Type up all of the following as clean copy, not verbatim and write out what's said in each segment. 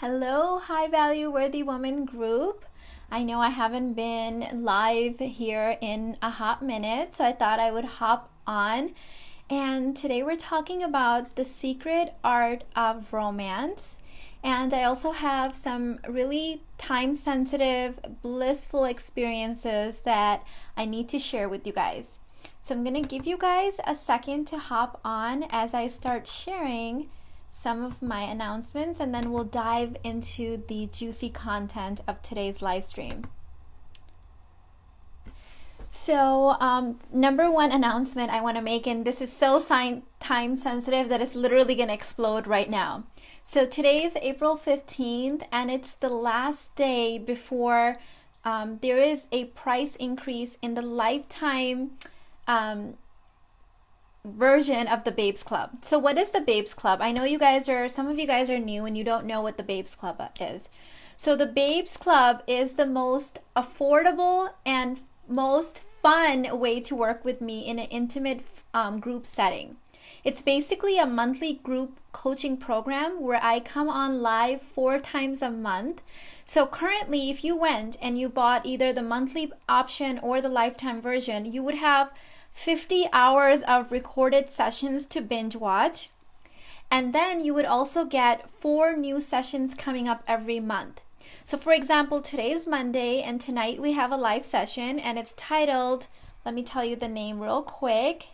Hello, high value worthy woman group. I know I haven't been live here in a hot minute, so I thought I would hop on. And today we're talking about the secret art of romance. And I also have some really time sensitive, blissful experiences that I need to share with you guys. So I'm going to give you guys a second to hop on as I start sharing some of my announcements, and then we'll dive into the juicy content of today's live stream. So number one announcement I want to make, and this is so time sensitive that it's literally going to explode right now. So today is April 15th, and it's the last day before there is a price increase in the lifetime version of the Babes Club. So what is the Babes Club? I know some of you guys are new and you don't know what the Babes Club is. So the Babes Club is the most affordable and most fun way to work with me in an intimate group setting. It's basically a monthly group coaching program where I come on live 4 times a month. So currently, if you went and you bought either the monthly option or the lifetime version, you would have 50 hours of recorded sessions to binge watch. And then you would also get 4 new sessions coming up every month. So for example, today's Monday and tonight we have a live session and it's titled, let me tell you the name real quick,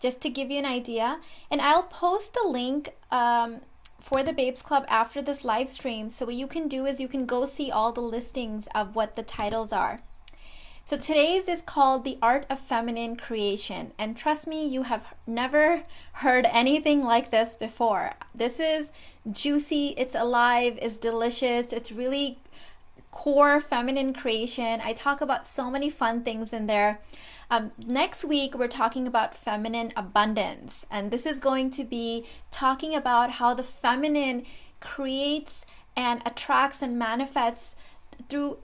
just to give you an idea. And I'll post the link for the Babes Club after this live stream. So what you can do is you can go see all the listings of what the titles are. So today's is called The Art of Feminine Creation. And trust me, you have never heard anything like this before. This is juicy, it's alive, it's delicious, it's really core feminine creation. I talk about so many fun things in there. Next week, we're talking about feminine abundance. And this is going to be talking about how the feminine creates and attracts and manifests through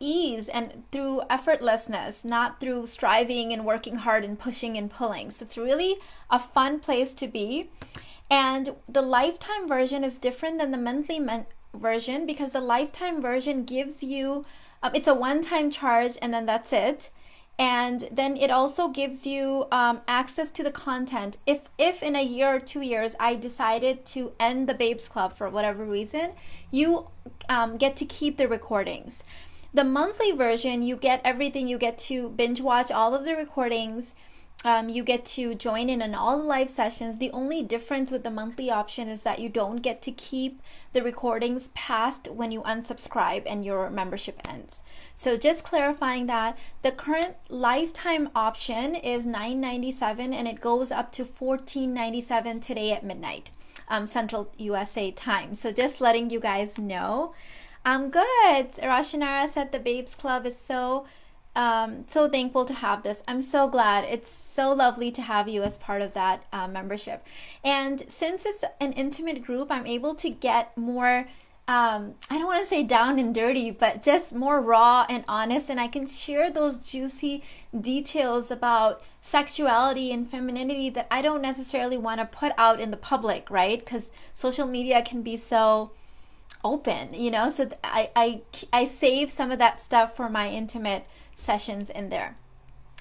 ease and through effortlessness, not through striving and working hard and pushing and pulling. So it's really a fun place to be. And the lifetime version is different than the monthly version because the lifetime version gives you, it's a one-time charge and then that's it. And then it also gives you access to the content. If in a year or 2 years I decided to end the Babes Club for whatever reason, you get to keep the recordings. The monthly version, you get everything. You get to binge watch all of the recordings. You get to join in on all the live sessions. The only difference with the monthly option is that you don't get to keep the recordings past when you unsubscribe and your membership ends. So just clarifying that the current lifetime option is $9.97 and it goes up to $14.97 today at midnight, Central USA time. So just letting you guys know. I'm good. Rashinara said the Babes Club is so thankful to have this. I'm so glad. It's so lovely to have you as part of that membership. And since it's an intimate group, I'm able to get more, I don't want to say down and dirty, but just more raw and honest. And I can share those juicy details about sexuality and femininity that I don't necessarily want to put out in the public, right? Because social media can be so open, so I save some of that stuff for my intimate sessions in there.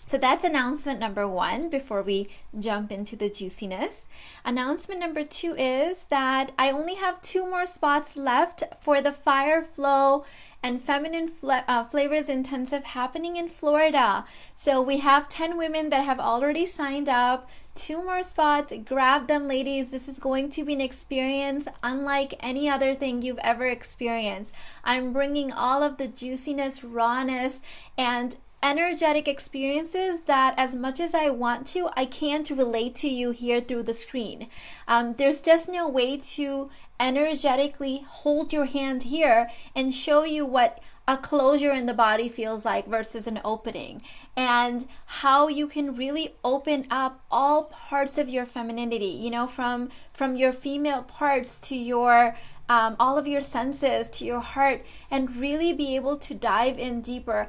So that's announcement number 1 before we jump into the juiciness. Announcement number 2 is that I only have 2 more spots left for the Fire Flow and Feminine Flavors Intensive happening in Florida. So we have 10 women that have already signed up. 2 more spots. Grab them, ladies. This is going to be an experience unlike any other thing you've ever experienced. I'm bringing all of the juiciness, rawness, and energetic experiences that as much as I want to, I can't relate to you here through the screen. There's just no way to energetically hold your hand here and show you what a closure in the body feels like versus an opening, and how you can really open up all parts of your femininity, from your female parts to your all of your senses to your heart, and really be able to dive in deeper.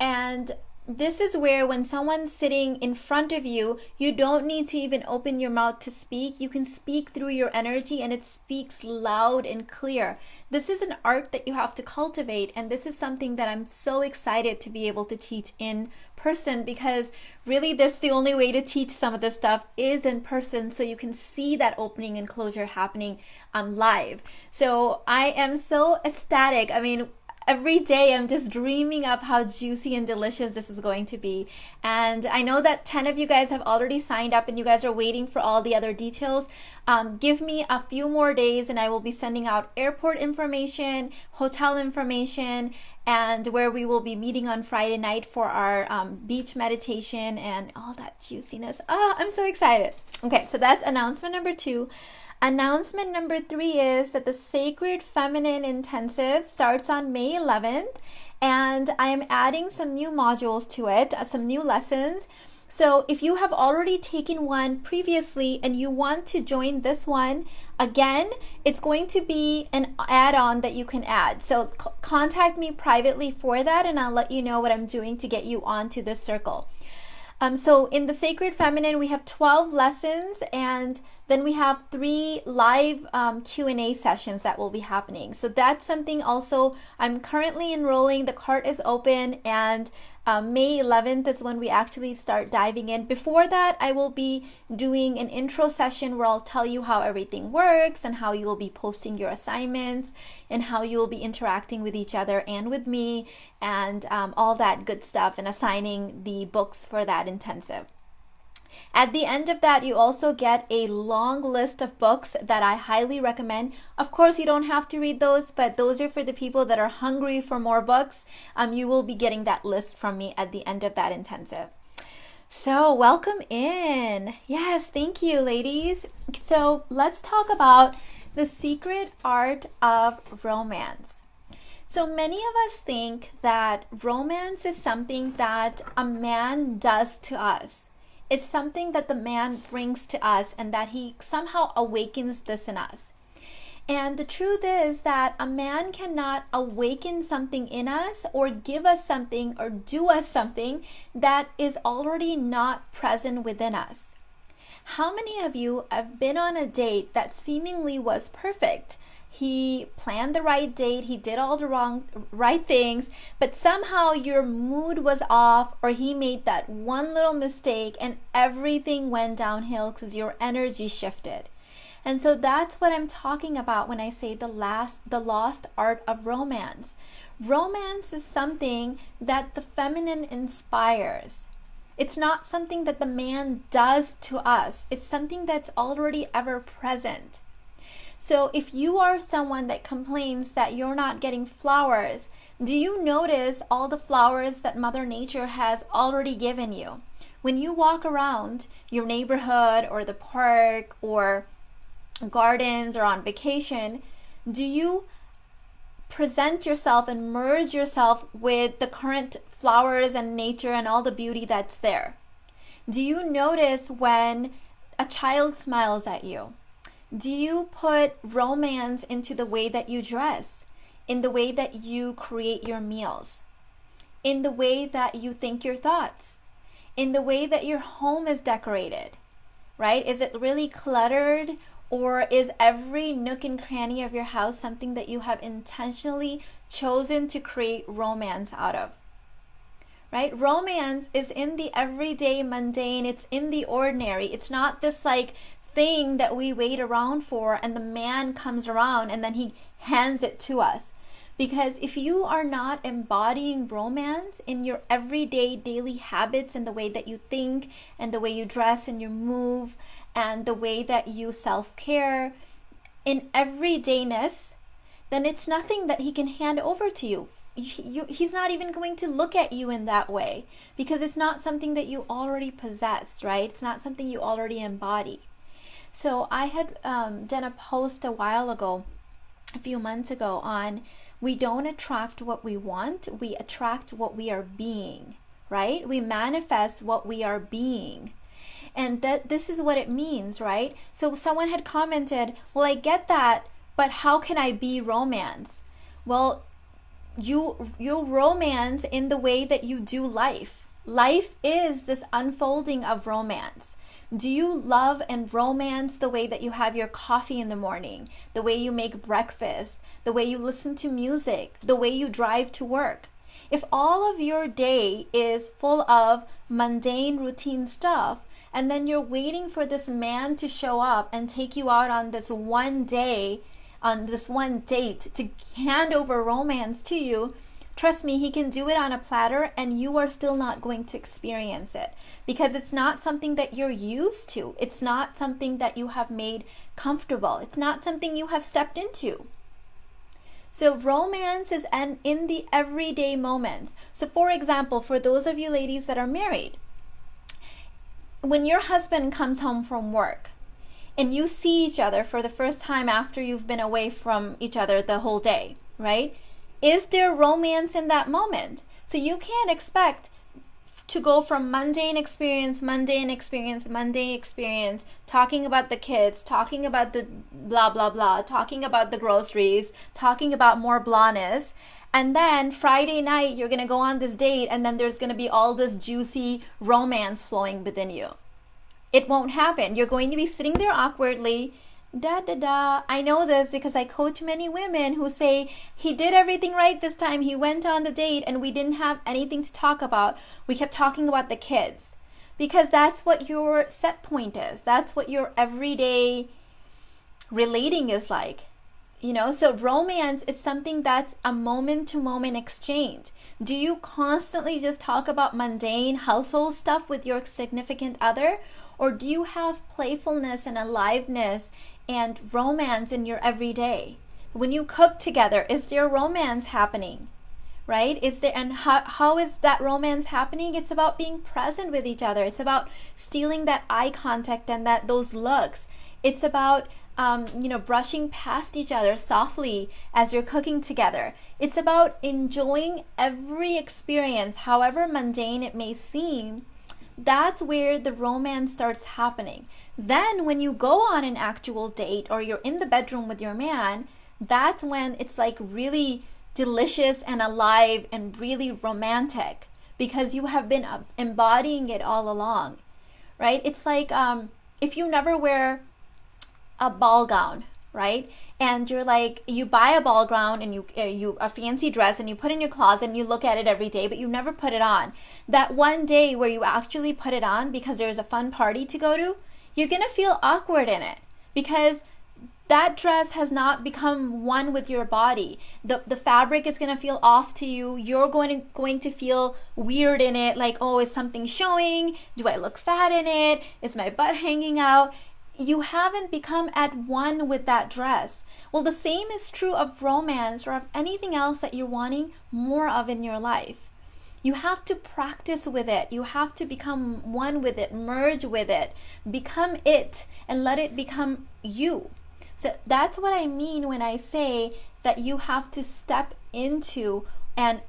And this is where when someone's sitting in front of you, you don't need to even open your mouth to speak. You can speak through your energy and it speaks loud and clear. This is an art that you have to cultivate, and this is something that I'm so excited to be able to teach in person, because really that's the only way to teach some of this stuff is in person, so you can see that opening and closure happening live. So I am so ecstatic. I mean, every day I'm just dreaming up how juicy and delicious this is going to be. And I know that 10 of you guys have already signed up and you guys are waiting for all the other details. Give me a few more days and I will be sending out airport information, hotel information, and where we will be meeting on Friday night for our beach meditation and all that juiciness. I'm so excited. Okay, so that's announcement number 2. Announcement number 3 is that the Sacred Feminine Intensive starts on May 11th, and I am adding some new modules to it, some new lessons. So if you have already taken one previously and you want to join this one again, it's going to be an add-on that you can add. So contact me privately for that and I'll let you know what I'm doing to get you onto this circle. So in the Sacred Feminine, we have 12 lessons, and then we have 3 live Q&A sessions that will be happening. So that's something also I'm currently enrolling. The cart is open, and May 11th is when we actually start diving in. Before that, I will be doing an intro session where I'll tell you how everything works and how you will be posting your assignments and how you will be interacting with each other and with me and all that good stuff, and assigning the books for that intensive. At the end of that, you also get a long list of books that I highly recommend. Of course, you don't have to read those, but those are for the people that are hungry for more books. You will be getting that list from me at the end of that intensive. So welcome in. Yes, thank you, ladies. So let's talk about the secret art of romance. So many of us think that romance is something that a man does to us. It's something that the man brings to us and that he somehow awakens this in us. And the truth is that a man cannot awaken something in us or give us something or do us something that is already not present within us. How many of you have been on a date that seemingly was perfect? He planned the right date, he did all the right things, but somehow your mood was off, or he made that one little mistake and everything went downhill because your energy shifted. And so that's what I'm talking about when I say the lost art of romance. Romance is something that the feminine inspires. It's not something that the man does to us. It's something that's already ever present. So if you are someone that complains that you're not getting flowers, do you notice all the flowers that Mother Nature has already given you? When you walk around your neighborhood or the park or gardens or on vacation, do you present yourself and merge yourself with the current flowers and nature and all the beauty that's there? Do you notice when a child smiles at you? Do you put romance into the way that you dress, in the way that you create your meals, in the way that you think your thoughts, in the way that your home is decorated, right? Is it really cluttered, or is every nook and cranny of your house something that you have intentionally chosen to create romance out of? Right? Romance is in the everyday mundane. It's in the ordinary. It's not this like thing that we wait around for and the man comes around and then he hands it to us. Because if you are not embodying romance in your everyday daily habits and the way that you think and the way you dress and you move and the way that you self-care in everydayness, then it's nothing that he can hand over to you. He's not even going to look at you in that way because it's not something that you already possess, right? It's not something you already embody. So I had done a post a while ago, a few months ago, on we don't attract what we want, we attract what we are being, right? We manifest what we are being. And that this is what it means, right? So someone had commented, well, I get that, but how can I be romance? Well, you romance in the way that you do life. Life is this unfolding of romance. Do you love and romance the way that you have your coffee in the morning, the way you make breakfast, the way you listen to music, the way you drive to work? If all of your day is full of mundane routine stuff, and then you're waiting for this man to show up and take you out on this one day, on this one date to hand over romance to you, trust me, he can do it on a platter and you are still not going to experience it because it's not something that you're used to. It's not something that you have made comfortable. It's not something you have stepped into. So romance is in the everyday moments. So for example, for those of you ladies that are married, when your husband comes home from work and you see each other for the first time after you've been away from each other the whole day, right? Is there romance in that moment? So you can't expect to go from mundane experience, talking about the kids, talking about the blah, blah, blah, talking about the groceries, talking about more blahness. And then Friday night, you're going to go on this date and then there's going to be all this juicy romance flowing within you. It won't happen. You're going to be sitting there awkwardly. I know this because I coach many women who say, he did everything right this time. He went on the date and we didn't have anything to talk about. We kept talking about the kids because that's what your set point is. That's what your everyday relating is like. You know, so romance is something that's a moment-to-moment exchange. Do you constantly just talk about mundane household stuff with your significant other? Or do you have playfulness and aliveness and romance in your everyday? When you cook together, is there romance happening? Right? Is there, and how is that romance happening? It's about being present with each other. It's about stealing that eye contact and those looks. It's about brushing past each other softly as you're cooking together. It's about enjoying every experience, however mundane it may seem. That's where the romance starts happening. Then when you go on an actual date or you're in the bedroom with your man, that's when it's like really delicious and alive and really romantic because you have been embodying it all along, right? It's like if you never wear a ball gown, right? And you're like, you buy a ball gown and you a fancy dress and you put it in your closet and you look at it every day, but you never put it on. That one day where you actually put it on because there's a fun party to go to, you're gonna feel awkward in it because that dress has not become one with your body. The fabric is gonna feel off to you. You're going to feel weird in it, like, oh, is something showing? Do I look fat in it? Is my butt hanging out? You haven't become at one with that dress. Well, the same is true of romance or of anything else that you're wanting more of in your life. You have to practice with it. You have to become one with it, merge with it, become it, and let it become you. So that's what I mean when I say that you have to step into and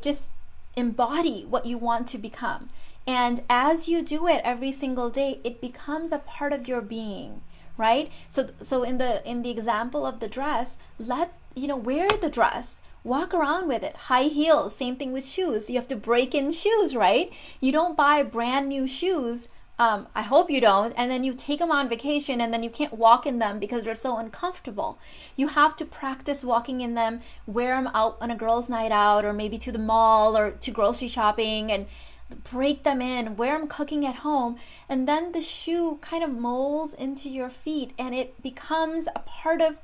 just embody what you want to become. And as you do it every single day, it becomes a part of your being, right? So in the example of the dress, wear the dress, walk around with it, high heels, same thing with shoes. You have to break in shoes, right? You don't buy brand new shoes. I hope you don't. And then you take them on vacation and then you can't walk in them because they're so uncomfortable. You have to practice walking in them, wear them out on a girls' night out or maybe to the mall or to grocery shopping and break them in, wear them cooking at home, and then the shoe kind of molds into your feet and it becomes a part of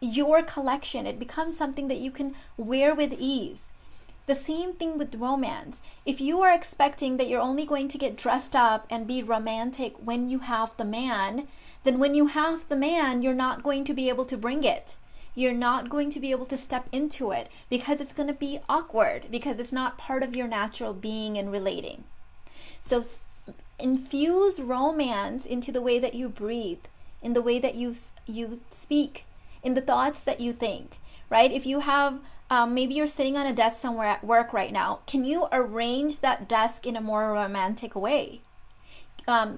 your collection. It becomes something that you can wear with ease. The same thing with romance. If you are expecting that you're only going to get dressed up and be romantic when you have the man, then when you have the man, you're not going to be able to bring it. You're not going to be able to step into it because it's going to be awkward because it's not part of your natural being and relating. So infuse romance into the way that you breathe, in the way that you speak, in the thoughts that you think, right? If you have, maybe you're sitting on a desk somewhere at work right now, can you arrange that desk in a more romantic way?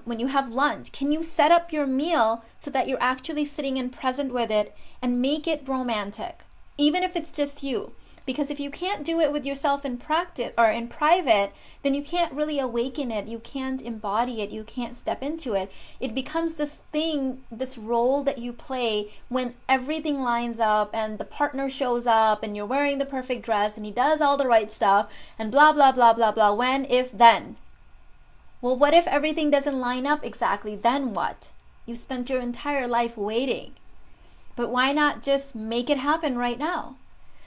When you have lunch, can you set up your meal so that you're actually sitting and present with it and make it romantic, even if it's just you? Because if you can't do it with yourself in practice or in private, then you can't really awaken it. You can't embody it. You can't step into it. It becomes this thing, this role that you play when everything lines up and the partner shows up and you're wearing the perfect dress and he does all the right stuff and blah, blah, blah, blah, blah. When, if, then. Well, what if everything doesn't line up exactly? Then what? You spent your entire life waiting. But why not just make it happen right now?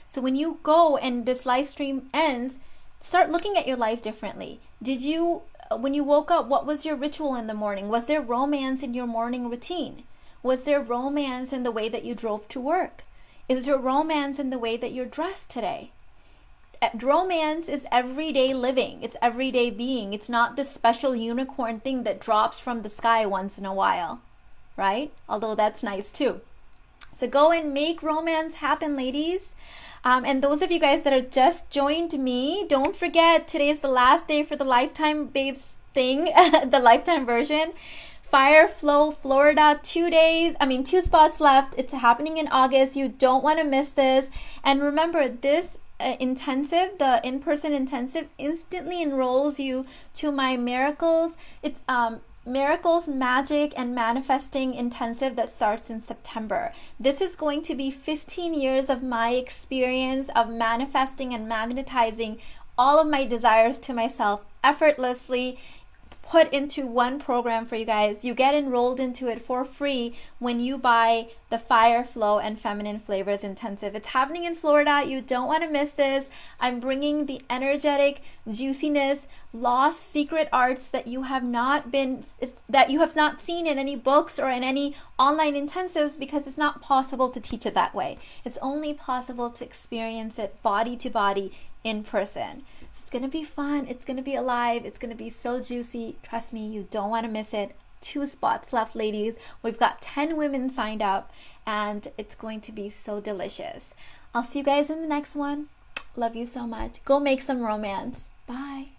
So when you go and this live stream ends, start looking at your life differently. When you woke up, what was your ritual in the morning? Was there romance in your morning routine? Was there romance in the way that you drove to work? Is there romance in the way that you're dressed today? Romance is everyday living. It's everyday being. It's not this special unicorn thing that drops from the sky once in a while, right? Although that's nice too. So go and make romance happen, ladies. And those of you guys that have just joined me, don't forget today's the last day for the Lifetime Babes thing, the Lifetime version. Fire Flow Florida, 2 spots left. It's happening in August. You don't want to miss this. And remember, this intensive, the in-person intensive, instantly enrolls you to my miracles. It's Miracles, Magic, and Manifesting Intensive that starts in September. This is going to be 15 years of my experience of manifesting and magnetizing all of my desires to myself effortlessly, put into one program for you guys. You get enrolled into it for free when you buy the Fire Flow and Feminine Flavors Intensive. It's happening in Florida. You don't want to miss this. I'm bringing the energetic juiciness, lost secret arts that you have not seen in any books or in any online intensives, because it's not possible to teach it that way. It's only possible to experience it body to body in person. So it's going to be fun. It's going to be alive. It's going to be so juicy. Trust me, you don't want to miss it. 2 spots left, ladies. We've got 10 women signed up, and it's going to be so delicious. I'll see you guys in the next one. Love you so much. Go make some romance. Bye.